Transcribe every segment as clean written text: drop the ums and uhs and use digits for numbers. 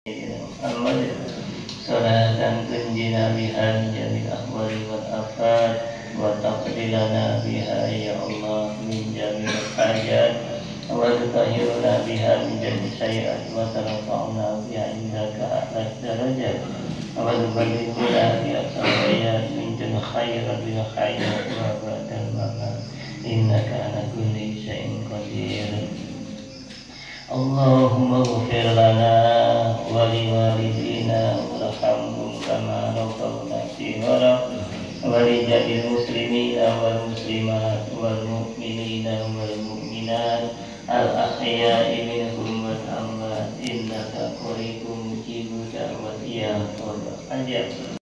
Muhammad salatan tunjina biha min jamil ahwali wal afat wa taqdi lana biha ya Allah min jamil hajat wa tutahhiruna biha min jamil sayyi'at wa tarfa'una biha indaka a'la darajat wa tuballighuna biha samaya min jamil khairat bil khairat wa ba'dal mamat innaka ala kulli syai'in qadir. Allahumma ighfir lana wa liwalidina warhamhum kama rabbawna shighara wa li jami'il muslimina wal muslimat wal mu'minina wal mu'minat al ahya'i minhum wal amwat innaka qaribun mujibud da'wati ya rabbal alamin.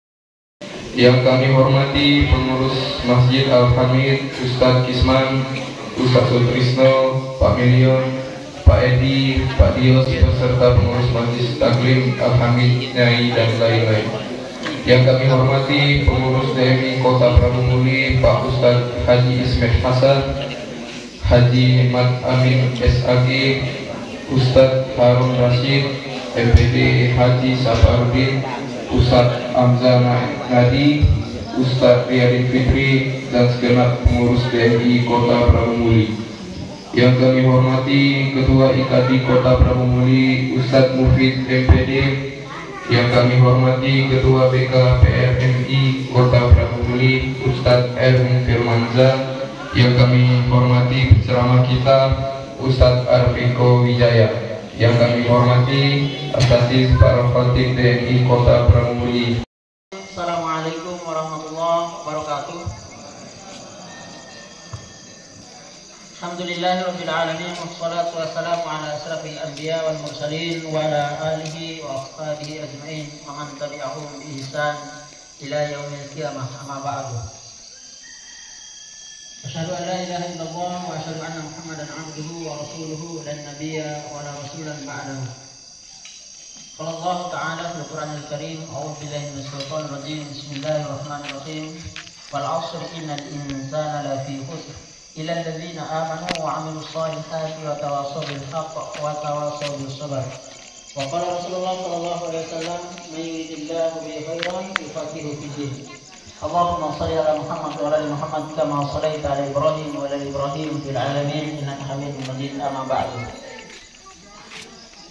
Yang kami hormati pengurus Masjid Al-Hamid, Ustadz Kisman, Ustadz Sutrisno, Pak Milion, Pak Edi, Pak Dios, beserta pengurus Majelis Taklim Al-Hamid, Nyai, dan lain-lain. Yang kami hormati pengurus DMI Kota Prabu Muli, Pak Ustadz Haji Ismet Hasan, Haji Mat Amin SAG, Ustadz Harun Rashid, MPD Haji Safarudin, Ustadz Amzah Nadi, Ustadz Riyadin Fitri, dan segenap pengurus DMI Kota Prabu Muli. Yang kami hormati Ketua IKADI Kota Prabu Muli, Ustadz Mufid MPD. Yang kami hormati Ketua BK PRMI Kota Prabu Muli, Ustadz Erwin Firmanza. Yang kami hormati penceramah kita, Ustadz Arfiko Wijaya. Yang kami hormati Asatidz para Khatib DMI Kota Prabu Muli. Assalamualaikum warahmatullahi wabarakatuh. Alhamdulillahirabbil alamin wassalatu wassalamu ala asrafil anbiya wal mursalin wa ala alihi wa ashabihi ajmain wa man tabi'ahum bi ihsan ila yaumil qiyamah, amma ba'du. Asyhadu an la ilaha illallah wa asyhadu anna Muhammadan 'abduhu wa rasuluhu lan nabiyya wa la rasulan ba'dahu. Qala Allah ta'ala fil Qur'anil Karim, a'udzu billahi minasy syaithanir rajim. Bismillahirrahmanirrahim. Wal 'ashri innal insana lafi khusr ila alladzina amanu wa 'amilus solihati wa tawassaw bil haqq wa tawassaw bis sabr. Wa qala Rasulullah sallallahu alaihi wasallam, "Man yuridillahu bihi khairan yufaqihuhu fid din." Allahumma shalli ala Muhammad wa ala Muhammad kama shallaita ala Ibrahim wa ala Ibrahim fil alamin innaka Hamidum Majid, amma ba'du.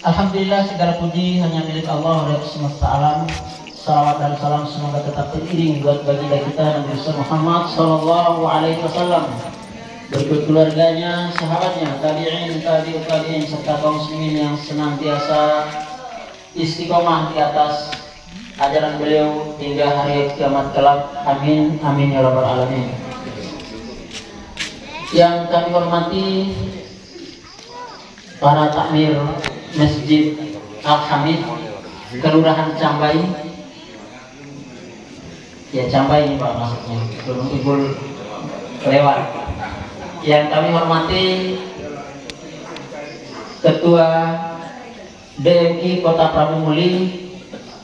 Alhamdulillah, segala puji hanya milik Allah Rabb semesta alam. Salawat dan salam semoga tetap teriring buat baginda kita Nabi Muhammad sallallahu alaihi wasallam, berikut keluarganya, sahabatnya, tabi'in, tabi'ut tabi'in, serta kaum muslimin yang senantiasa istiqomah di atas ajaran beliau hingga hari kiamat kelak. Amin, amin ya rabbal alamin. Yang kami hormati para takmir Masjid Al-Hamid, Kelurahan Cambai. Ya, Cambai ini Pak maksudnya, belum timbul lewat. Yang kami hormati Ketua DMI Kota Prabu Muli,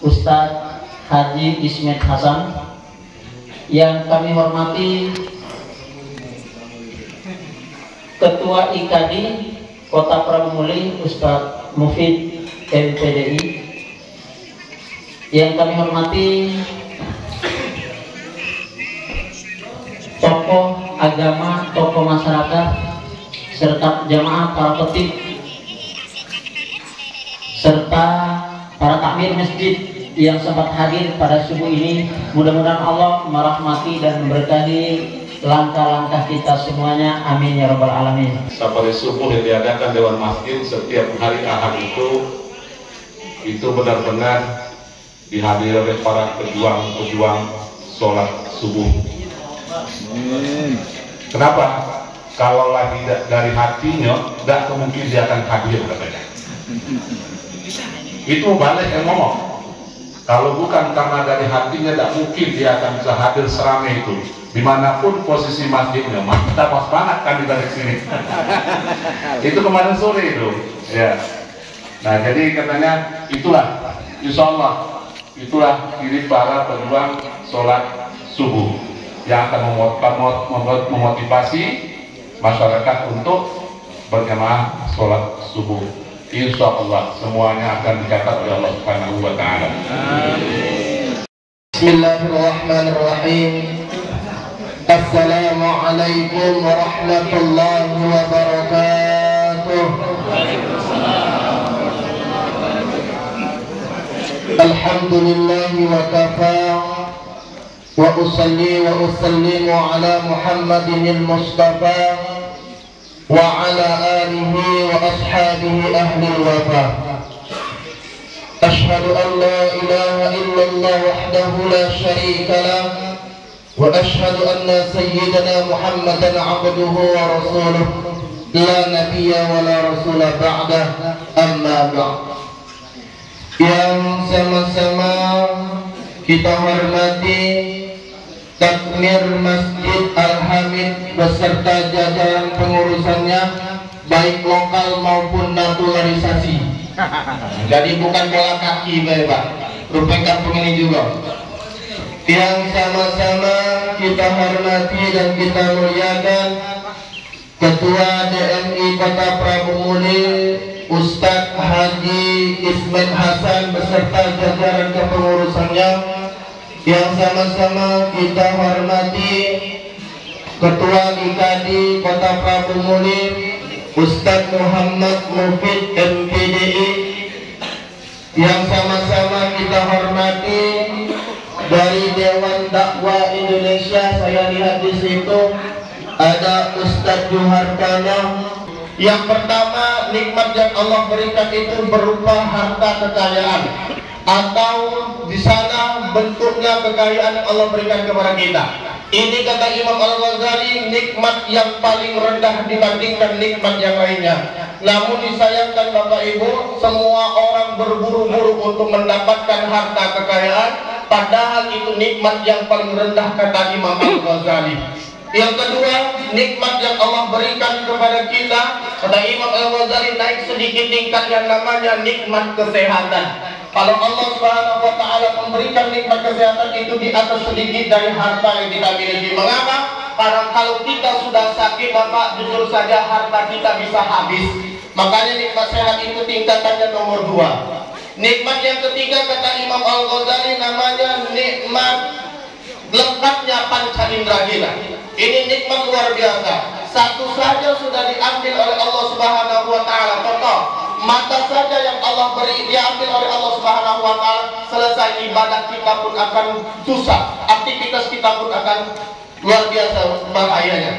Ustadz Haji Ismet Hasan. Yang kami hormati Ketua IKADI Kota Prabu Muli, Ustadz Mufid MPDI. Yang kami hormati tokoh agama, tokoh masyarakat, serta jamaah, para khatib, serta para takmir masjid yang sempat hadir pada subuh ini. Mudah-mudahan Allah merahmati dan memberkahi langkah-langkah kita semuanya. Amin ya rabbal alamin. Pada subuh yang diadakan Dewan Masjid setiap hari Ahad itu benar-benar dihadiri oleh para pejuang sholat subuh. Kenapa? Kalau lagi dari hatinya, tidak mungkin dia akan hadir katanya. Itu balik yang ngomong. Kalau bukan karena dari hatinya, tidak mungkin dia akan bisa hadir seramai itu. Dimanapun posisi masjidnya, kita pas banget kan dari sini. Itu kemarin sore itu. Ya. Nah, jadi katanya itulah, insya Allah, itulah ciri para pejuang sholat subuh yang akan memotivasi masyarakat untuk berjamaah sholat subuh. insya Allah semuanya akan dicatat oleh Allah Subhanahu wa Ta'ala. Bismillahirrahmanirrahim. Assalamualaikum warahmatullahi wabarakatuh. Alhamdulillah wa kafa wa usalli wa usallimu ala Muhammadin al-Mustafa wa ala alihi wa ashabihi ahli al-wafa. Ashhadu an la ilaha illallah wahdahu la syarika lah wa ashhadu anna sayyidana Muhammadan abduhu wa rasuluh la nabiyya wa la rasula ba'dah, amma ba'd. Yang sama-sama kita hormati Takmir Masjid Al-Hamid beserta jajaran pengurusannya, baik lokal maupun naturalisasi. Jadi bukan bola kaki, Pak. Rupiah kampung ini juga. Yang sama-sama kita hormati dan kita muliakan Ketua DMI Kota Prabu Muli, Ustadz Haji Ismet Hasan beserta jajaran kepengurusannya. Yang sama-sama kita hormati Ketua Dikadi Kota Prabu Muli, Ustadz Muhammad Mufid MPDI. Yang sama-sama kita hormati dari Dewan Dakwah Indonesia, saya lihat di situ ada Ustadz Juharkana. Yang pertama, nikmat yang Allah berikan itu berupa harta kekayaan, atau di sana bentuknya kekayaan yang Allah berikan kepada kita. Ini kata Imam Al-Ghazali, nikmat yang paling rendah dibandingkan nikmat yang lainnya. Namun disayangkan Bapak Ibu, semua orang berburu-buru untuk mendapatkan harta kekayaan, padahal itu nikmat yang paling rendah kata Imam Al-Ghazali. Yang kedua, nikmat yang Allah berikan kepada kita, kata Imam Al-Ghazali, naik sedikit tingkat yang namanya nikmat kesehatan. Kalau Allah Subhanahu wa Ta'ala memberikan nikmat kesehatan itu di atas sedikit dari harta yang kita miliki. Mengapa? Karena kalau kita sudah sakit, Bapak, jujur saja harta kita bisa habis. Makanya nikmat sehat itu tingkatannya nomor 2. Nikmat yang ketiga kata Imam Al-Ghazali namanya nikmat lengkapnya panca indera kita. Ini nikmat luar biasa. Satu saja sudah diambil oleh Allah Subhanahu wa Ta'ala. Contoh, mata saja yang Allah beri diambil oleh Allah Subhanahu wa Ta'ala, selesai ibadah kita pun akan susah, aktivitas kita pun akan luar biasa bahayanya.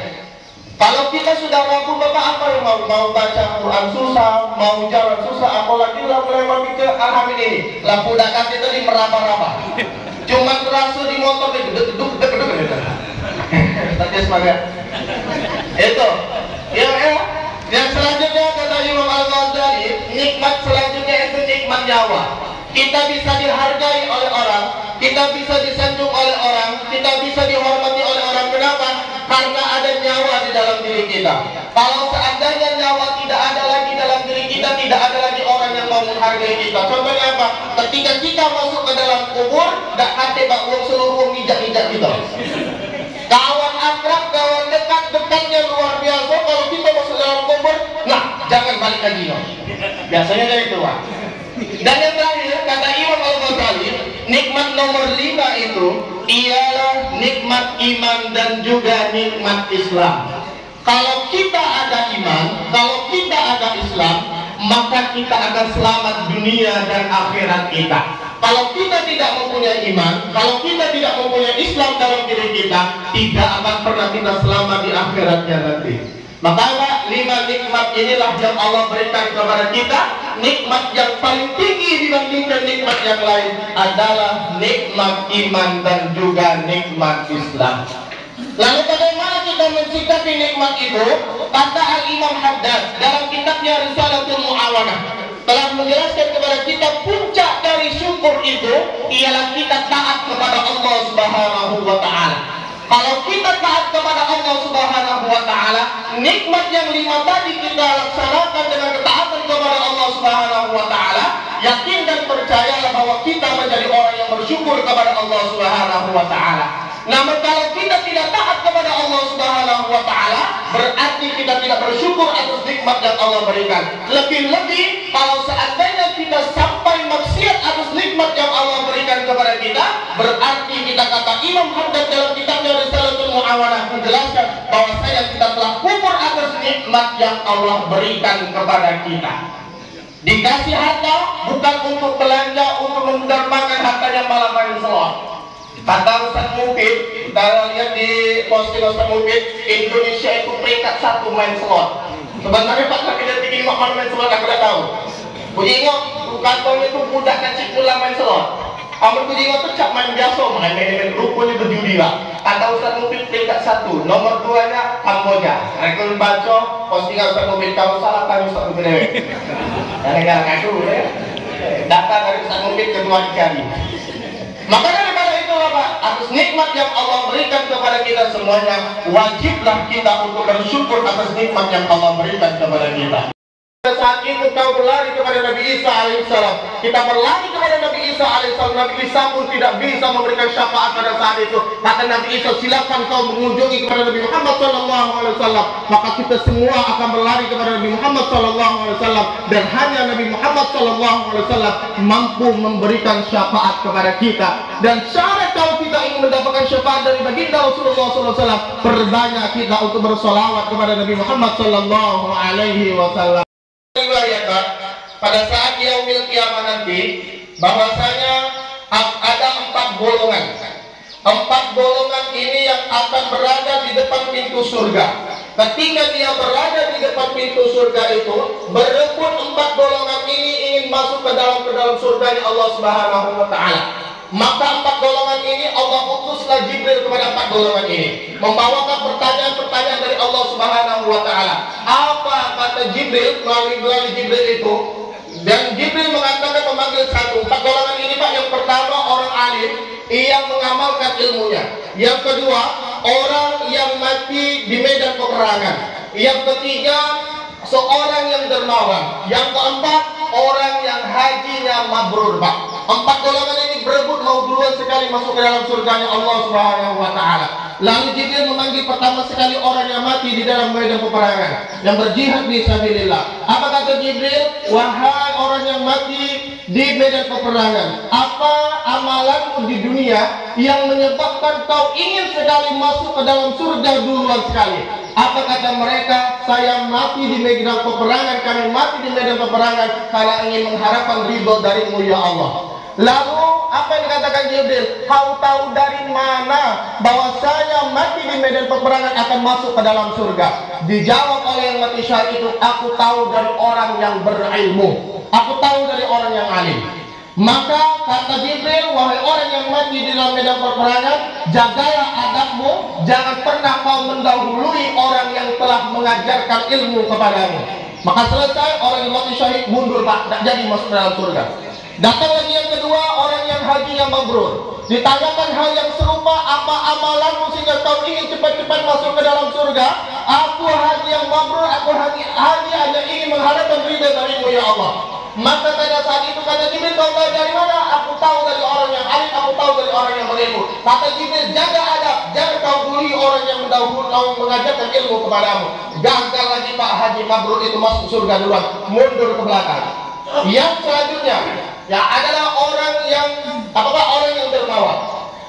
Kalau kita sudah ragu, Bapak, apa yang mau baca Quran susah, mau jalan susah, apalagi melewati ke Al-Hamid ini, lampu dakat itu di meraba-raba, cuma terasa di motor deduk. Tadi semangat itu yang selanjutnya kata Imam Al-Ghazali, nikmat selanjutnya itu nikmat nyawa. Kita bisa dihargai oleh orang, kita bisa disanjung oleh orang, kita bisa dihormati oleh orang. Kenapa? Karena ada nyawa di dalam diri kita. Kalau seandainya nyawa tidak ada lagi dalam diri kita, tidak ada lagi orang yang mau menghargai kita. Contohnya apa? Ketika kita masuk ke dalam kubur, tak ada uang seluruh mijak-mijak kita. Kawan akrab, kawan dekat-dekatnya luar biasa. Kalau kita masuk dalam kubur, nah jangan balik lagi, no. Biasanya dari keluar. Dan yang terakhir kata Imam Al-Ghazali, nikmat nomor 5 itu ialah nikmat iman dan juga nikmat Islam. Kalau kita ada iman, kalau kita ada Islam, maka kita akan selamat dunia dan akhirat kita. Kalau kita tidak mempunyai iman, kalau kita tidak mempunyai Islam dalam diri kita, tidak akan pernah kita selamat di akhiratnya nanti. Maka 5 nikmat inilah yang Allah berikan kepada kita. Nikmat yang paling tinggi dibandingkan nikmat yang lain adalah nikmat iman dan juga nikmat Islam. Lalu bagaimana kita mensikapi nikmat itu? Kata Al-Imam Haddad dalam kitabnya Risalatul Mu'awanah telah menjelaskan kepada kita puncak dari syukur itu ialah kita taat kepada Allah Subhanahu wa Ta'ala. Kalau kita taat kepada Allah Subhanahu wa Ta'ala, nikmat yang 5 tadi kita laksanakan dengan ketaatan kepada Allah Subhanahu wa Ta'ala, yakin dan percayalah bahwa kita menjadi orang yang bersyukur kepada Allah Subhanahu wa Ta'ala. Namun kalau kita tidak taat kepada Allah Subhanahu wa wa ta'ala, berarti kita tidak bersyukur atas nikmat yang Allah berikan. Lebih-lebih kalau seandainya kita sampai maksiat atas nikmat yang Allah berikan kepada kita, berarti kita kata Imam Haddad dalam kitabnya Risalatul Mu'awanah menjelaskan bahwasanya kita telah kufur atas nikmat yang Allah berikan kepada kita. Dikasih harta bukan untuk belanja, untuk mendermakan hartanya malah main slot. Kata Ustaz Mufid, kita lihat di posting Ustaz Mufid, Indonesia itu peringkat 1 main slot. Sebenarnya Pak Presiden tinggi mana main slot aku tidak tahu. Puji ingat, kantornya itu budak kecil pula main slot. Amun puji ingat tuh cap main biasa, main rupanya berjudi lah. Kata Ustaz Mufid peringkat 1, nomor 2-nya Kamboja. Rekon baca postingan Ustaz Mufid, kalau salah kami Ustaz Mufid dewe. Jangan ngaku ya. Data dari Ustaz Mufid kedua dikali. Maka daripada itu Pak, atas nikmat yang Allah berikan kepada kita semuanya, wajiblah kita untuk bersyukur atas nikmat yang Allah berikan kepada kita. Pada saat itu kau berlari kepada Nabi Isa alaihissalam, kita berlari kepada Nabi Isa alaihissalam. Nabi Isa pun tidak bisa memberikan syafaat pada saat itu. Kata Nabi Isa, silakan kau mengunjungi kepada Nabi Muhammad SAW. Maka kita semua akan berlari kepada Nabi Muhammad SAW, dan hanya Nabi Muhammad SAW mampu memberikan syafaat kepada kita. Dan syarat kalau kita ingin mendapatkan syafaat dari baginda Rasulullah SAW, perbanyak kita untuk bersolawat kepada Nabi Muhammad SAW. Riwayat pada saat yaumil kiamah nanti, bahwasanya ada 4 golongan. 4 golongan ini yang akan berada di depan pintu surga. Ketika dia berada di depan pintu surga itu, berebut 4 golongan ini ingin masuk ke dalam surganya Allah Subhanahu wa Ta'ala. Maka 4 golongan ini Allah utuslah Jibril kepada 4 golongan ini, membawakan pertanyaan-pertanyaan dari Allah Subhanahu wa Ta'ala. Apa kata Jibril melalui Jibril itu? Dan Jibril mengatakan memanggil 1. 4 golongan ini Pak, yang pertama orang alim yang mengamalkan ilmunya. Yang kedua, orang yang mati di medan peperangan. Yang ketiga, seorang yang dermawan. Yang keempat, orang yang hajinya mabrur Pak. 4 golongan ini berebut mau duluan sekali masuk ke dalam surganya Allah Subhanahu wa Ta'ala. Lalu Jibril memanggil pertama sekali orang yang mati di dalam medan peperangan, yang berjihad fi sabilillah. Apa kata Jibril? Wahai orang yang mati di medan peperangan, apa amalanmu di dunia yang menyebabkan kau ingin sekali masuk ke dalam surga duluan sekali? Apa kata mereka? Saya mati di medan peperangan, kami mati di medan peperangan karena ingin mengharapkan ridho darimu ya Allah. Lalu apa yang dikatakan Jibril? Kau tahu dari mana bahwa saya mati di medan peperangan akan masuk ke dalam surga? Dijawab oleh yang mati syahid itu, aku tahu dari orang yang berilmu, aku tahu dari orang yang alim. Maka kata Jibril, wahai orang yang mati di dalam medan peperangan, jagalah adabmu, jangan pernah kau mendahului orang yang telah mengajarkan ilmu kepadamu. Maka selesai, orang yang mati syahid mundur Pak, tidak jadi masuk dalam surga. Datang lagi yang kedua, orang yang hajinya mabrur. Ditanyakan hal yang serupa, apa amalanmu sehingga kau ingin cepat-cepat masuk ke dalam surga? Aku haji yang mabrur, aku haji hanya ingin mengharapkan ridha darimu ya Allah. Maka pada saat itu kata Jibril, kau tahu dari mana? Aku tahu dari orang yang alim, aku tahu dari orang yang berilmu. Kata Jibril, jaga adab, jangan kau bully orang yang mendahului mengajarkan ilmu kepadamu. Gagal lagi Pak, haji mabrur itu masuk surga duluan, mundur ke belakang. Yang selanjutnya ya adalah orang yang orang yang dermawan.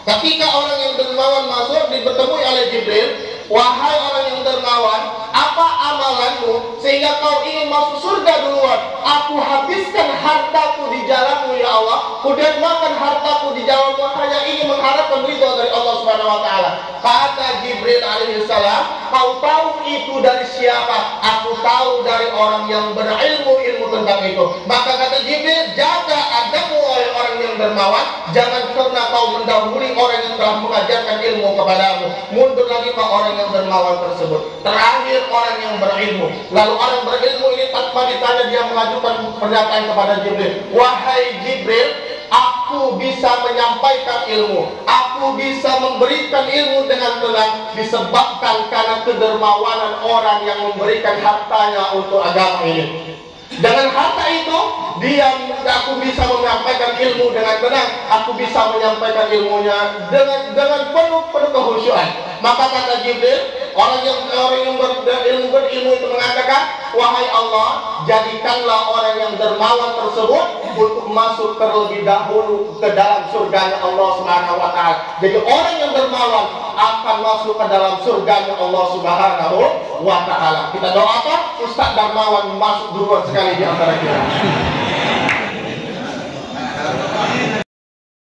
Ketika orang yang dermawan masuk, ditemui oleh Jibril, wahai orang yang dermawan, apa amalanmu sehingga kau ingin masuk surga duluan? Aku habiskan hartaku di jalanmu ya Allah, kudermakan hartaku di jalanmu hanya ingin mengharapkan ridho dari Allah Subhanahu wa Ta'ala. Kata Jibril alaihissalam, kau tahu itu dari siapa? Aku tahu dari orang yang berilmu tentang itu. Maka kata Jibril, jaga adabmu oleh orang yang dermawan, jangan pernah kau mendahului orang yang telah mengajarkan ilmu kepadamu. Mundur lagi Pak orang yang dermawan tersebut. Terakhir orang yang berilmu. Lalu orang berilmu ini tanpa ditanya dia mengajukan pernyataan kepada Jibril, wahai Jibril, aku bisa menyampaikan ilmu, aku bisa memberikan ilmu dengan tenang disebabkan karena kedermawanan orang yang memberikan hartanya untuk agama ini. Dengan harta itu, aku bisa menyampaikan ilmu dengan tenang, aku bisa menyampaikan ilmunya dengan penuh kehusyuan. Maka kata Jibril, Orang yang berilmu itu mengatakan, wahai Allah, jadikanlah orang yang dermawan tersebut untuk masuk terlebih dahulu ke dalam surganya Allah Subhanahu wa Ta'ala. Jadi orang yang dermawan akan masuk ke dalam surganya Allah Subhanahu wa Ta'ala. Kita doakan Ustaz Darmawan masuk duluan sekali di antara kita.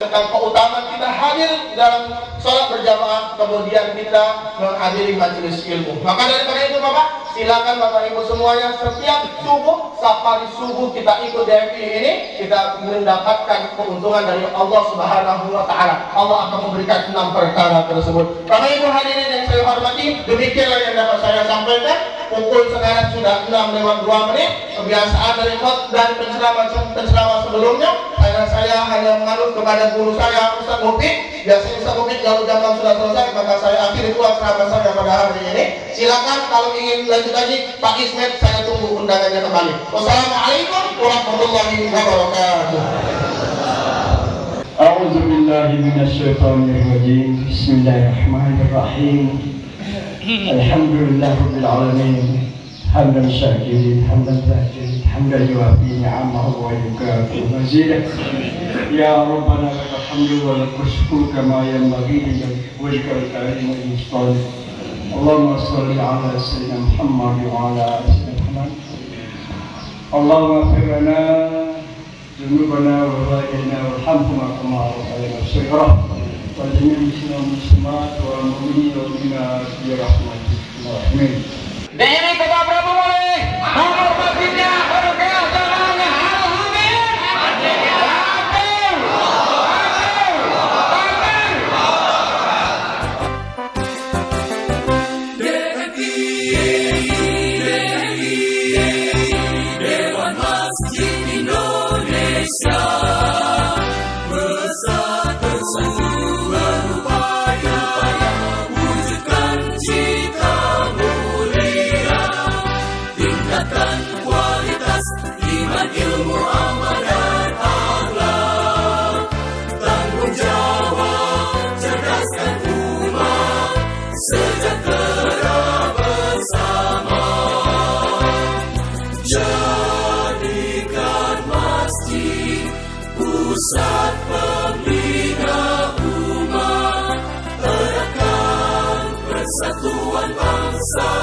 Tentang keutamaan kita hadir dalam sholat berjamaah, kemudian kita menghadiri majelis ilmu. Maka daripada itu Bapak, silakan Bapak Ibu semuanya, setiap subuh, safari subuh kita ikut DMI ini, kita mendapatkan keuntungan dari Allah Subhanahu wa Ta'ala. Allah akan memberikan 6 perkara tersebut. Bapak Ibu hadirin yang saya hormati, demikianlah yang dapat saya sampaikan. Pukul sekarang sudah 6:02. Kebiasaan dari penceramah sebelumnya, saya hanya menganut kepada guru saya Ustaz Mufid. Biasanya Ustaz Mufid kalau jam 6 sudah selesai, maka saya akhiri dua ceramah saya pada hari ini. Silakan kalau ingin lanjut lagi Pak Ismet, saya tunggu undangannya kembali. Wassalamualaikum warahmatullahi wabarakatuh. A'udzu billahi minasyaitonir rajim. Bismillahirrahmanirrahim. Alhamdulillahirabbil alamin. Hamdan syakirin, hamdan zakirin, hamdan yuwafi ni'amahu wa yukafi mazidah. Ya Rabbana lakal hamdu wa lakal syukru kama yanbaghi li wajhikal karim wal sultan. Allahumma shalli ala sayyidina Muhammad wa ala ali sayyidina Muhammad. Allahumma ighfir lana dhunubana wa walidayna warhamhuma kama rabbayana shaghira. Wa jami'il muslimina wal muslimat wal mu'minina wal mu'minat bi rahmatika amin. DMI Kota Prabu Mulai, nomor masjidnya, berkah tangannya, alhamdulillah. Dewan Masjid Indonesia bersatu berupaya wujudkan cita mulia, tingkatkan kualitas iman, ilmu, amal dan akhlak, tanggung jawab cerdaskan umat, sejahtera bersama. Jadikan masjid pusat pembina umat, eratkan persatuan bangsa.